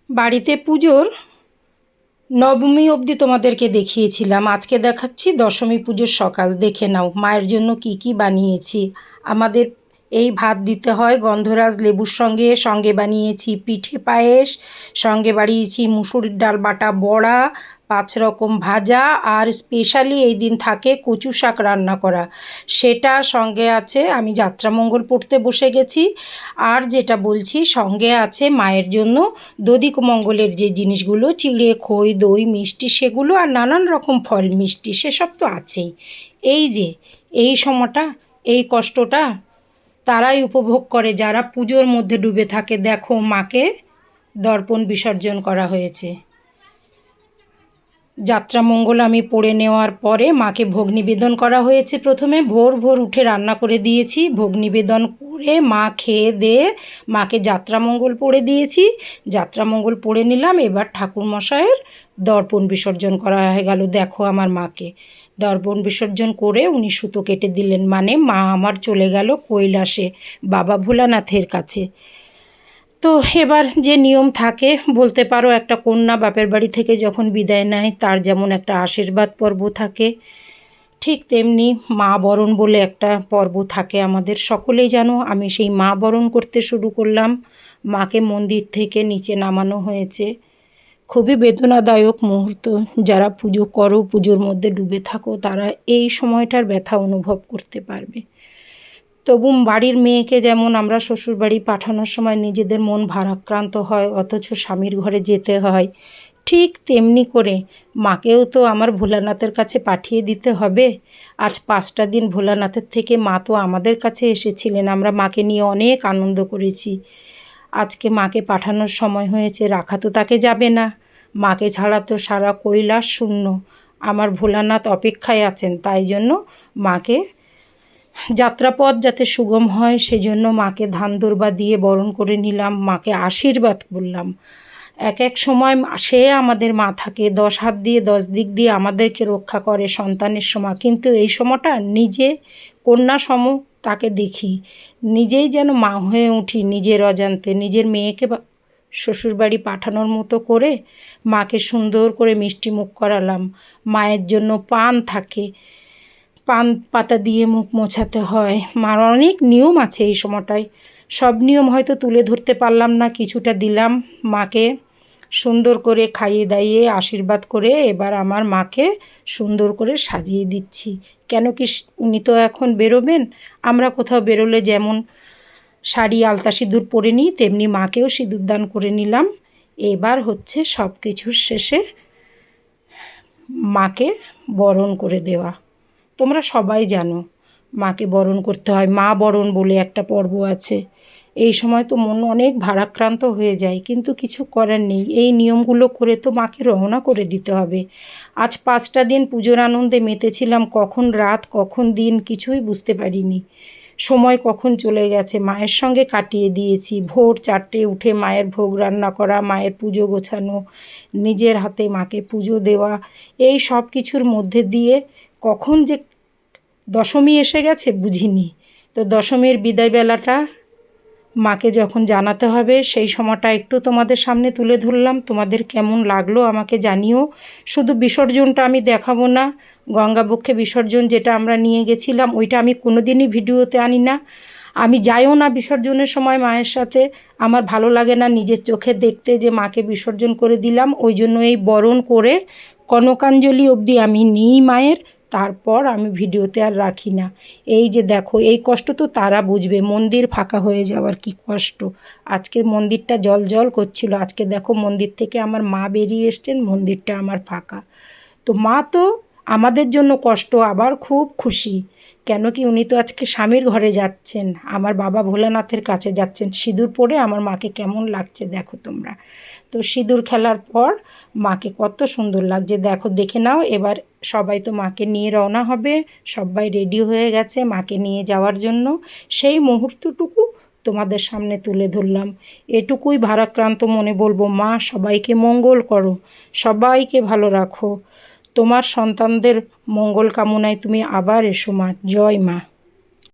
বাড়িতে পুজোর নবমী অবধি তোমাদেরকে দেখিয়েছিলাম, আজকে দেখাচ্ছি দশমী পুজোর সকাল। দেখে নাও মায়ের জন্য কি কি বানিয়েছি। আমাদের এই ভাত দিতে হয় গন্ধরাজ লেবুর সঙ্গে, সঙ্গে বানিয়েছি পিঠে পায়েস, সঙ্গে বানিয়েছি মুসুরির ডাল বাটা বড়া, 5 রকম ভাজা, আর স্পেশালি এই দিন থাকে কচু শাক রান্না করা। সেটা সঙ্গে আছে, আমি যাত্রামঙ্গল পড়তে বসে গেছি। আর যেটা বলছি, সঙ্গে আছে মায়ের জন্য দধিক মঙ্গলের যে জিনিসগুলো, চিড়ে খই দই মিষ্টি সেগুলো, আর নানান রকম ফল মিষ্টি সেসব তো আছেই। এই যে এই সময়টা, এই কষ্টটা তারাই উপভোগ করে যারা পুজোর মধ্যে ডুবে থাকে। দেখো মাকে দর্পণ বিসর্জন করা হয়েছে। যাত্রামঙ্গল আমি পড়ে নেওয়ার পরে মাকে ভোগ নিবেদন করা হয়েছে। প্রথমে ভোর ভোর উঠে রান্না করে দিয়েছি, ভোগ নিবেদন করে মা খেয়ে দিয়ে মাকে যাত্রামঙ্গল পড়ে দিয়েছি। যাত্রামঙ্গল পড়ে নিলাম, এবার ঠাকুরমশাইয়ের দর্পণ বিসর্জন করা হয়ে গেল। দেখো আমার মাকে দর্পণ বিসর্জন করে উনি সুতো কেটে দিলেন, মানে মা আমার চলে গেল কৈলাসে বাবা ভোলানাথের কাছে। তো এবার যে নিয়ম থাকে বলতে পারো, একটা কন্যা বাপের বাড়ি থেকে যখন বিদায় নেয় তার যেমন একটা আশীর্বাদ পর্ব থাকে, ঠিক তেমনি মা বরণ বলে একটা পর্ব থাকে আমাদের। সকলেই জানো আমি সেই মা বরণ করতে শুরু করলাম। মাকে মন্দির থেকে নিচে নামানো হয়েছে। খুবই বেদনাদায়ক মুহূর্ত। যারা পুজো করো, পুজোর মধ্যে ডুবে থাকো, তারা এই সময়টার ব্যথা অনুভব করতে পারবে। তবু বাড়ির মেয়েকে যেমন আমরা শ্বশুরবাড়ি পাঠানোর সময় নিজেদের মন ভারাক্রান্ত হয়, অথচ স্বামীর ঘরে যেতে হয়, ঠিক তেমনি করে মাকেও তো আমার ভোলানাথের কাছে পাঠিয়ে দিতে হবে। আজ 5টা দিন ভোলানাথের থেকে মা তো আমাদের কাছে এসেছিলেন, আমরা মাকে নিয়ে অনেক আনন্দ করেছি। আজকে মাকে পাঠানোর সময় হয়েছে, রাখা তো তাকে যাবে না। মাকে ছাড়া তো সারা কৈলাস শূন্য। আমার ভোলানাথ অপেক্ষায় আছেন, তাই জন্য মাকে যাত্রাপথ যাতে সুগম হয় সেজন্য মাকে ধান দূর্বা দিয়ে বরণ করে নিলাম, মাকে আশীর্বাদ করলাম। এক এক সময় সে আমাদের মা থাকে, 10 হাত দিয়ে 10 দিক দিয়ে আমাদেরকে রক্ষা করে সন্তানের সময়, কিন্তু এই সময়টা নিজে কন্যা সম তাকে দেখি, নিজেই যেন মা হয়ে উঠি নিজের অজান্তে। নিজের মেয়েকে শ্বশুরবাড়ি পাঠানোর মতো করে মাকে সুন্দর করে মিষ্টি মুখ করালাম। মায়ের জন্য পান থাকে, পান পাতা দিয়ে মুখ মোছাতে হয়। মার অনেক নিয়ম আছে এই সময়টায়, সব নিয়ম হয়তো তুলে ধরতে পারলাম না, কিছুটা দিলাম। মাকে সুন্দর করে খাইয়ে দাইয়ে আশীর্বাদ করে এবার আমার মাকে সুন্দর করে সাজিয়ে দিচ্ছি। কেন কি উনি তো এখন বেরোবেন, আমরা কোথাও বেরোলে যেমন শাড়ি আলতা সিঁদুর পরে নিই, তেমনি মাকেও সিঁদুর দান করে নিলাম। এবার হচ্ছে সব কিছুর শেষে মাকে বরণ করে দেওয়া। তোমরা সবাই জানো মাকে বরণ করতে হয়, মা বরণ বলে একটা পর্ব আছে। এই সময় তো মন অনেক ভারাক্রান্ত হয়ে যায়, কিন্তু কিছু করার নেই, এই নিয়মগুলো করে তো মাকে রওনা করে দিতে হবে। আজ 5টা দিন পুজোর আনন্দে মেতেছিলাম, কখন রাত কখন দিন কিছুই বুঝতে পারিনি। সময় কখন চলে গেছে মায়ের সঙ্গে কাটিয়ে দিয়েছি। ভোর 4টে উঠে মায়ের ভোগ রান্না করা, মায়ের পুজো গোছানো, নিজের হাতে মাকে পুজো দেওয়া, এই সব কিছুর মধ্যে দিয়ে কখন যে দশমী এসে গেছে বুঝিনি। তো দশমীর বিদায়বেলাটা মাকে যখন জানাতে হবে সেই সময়টা একটু তোমাদের সামনে তুলে ধরলাম। তোমাদের কেমন লাগলো আমাকে জানিও। শুধু বিসর্জনটা আমি দেখাবো না, গঙ্গাবক্ষে বিসর্জন যেটা আমরা নিয়ে গেছিলাম ওইটা আমি কোনো দিনই ভিডিওতে আনি না। আমি যাইও না বিসর্জনের সময় মায়ের সাথে, আমার ভালো লাগে না নিজের চোখে দেখতে যে মাকে বিসর্জন করে দিলাম। ওই জন্য এই বরণ করে কনকাঞ্জলি অবধি আমি নিই মায়ের, তারপর আমি ভিডিওতে আর রাখি না। এই যে দেখো এই কষ্ট তো তারা বুঝবে, মন্দির ফাঁকা হয়ে যাওয়ার কি কষ্ট। আজকে মন্দিরটা জল জল করছিল, আজকে দেখো মন্দির থেকে আমার মা বেরিয়ে এসছেন, মন্দিরটা আমার ফাঁকা। তো মা তো আমাদের জন্য কষ্ট, আবার খুব খুশি। কেন কি উনি তো আজকে স্বামীর ঘরে যাচ্ছেন, আমার বাবা ভোলানাথের কাছে যাচ্ছেন। সিঁদুর পরে আমার মাকে কেমন লাগছে দেখো তোমরা। তো সিঁদুর খেলার পর মাকে কত সুন্দর লাগছে দেখো, দেখে নাও। এবার সবাই তো মাকে নিয়ে রওনা হবে, সবাই রেডি হয়ে গেছে মাকে নিয়ে যাওয়ার জন্য। সেই মুহূর্তটুকু তোমাদের সামনে তুলে ধরলাম। এটুকুই ভারাক্রান্ত মনে বলবো, মা সবাইকে মঙ্গল করো, সবাইকে ভালো রাখো। তোমার সন্তানদের মঙ্গল কামনায় তুমি আবার এসো মা। জয় মা।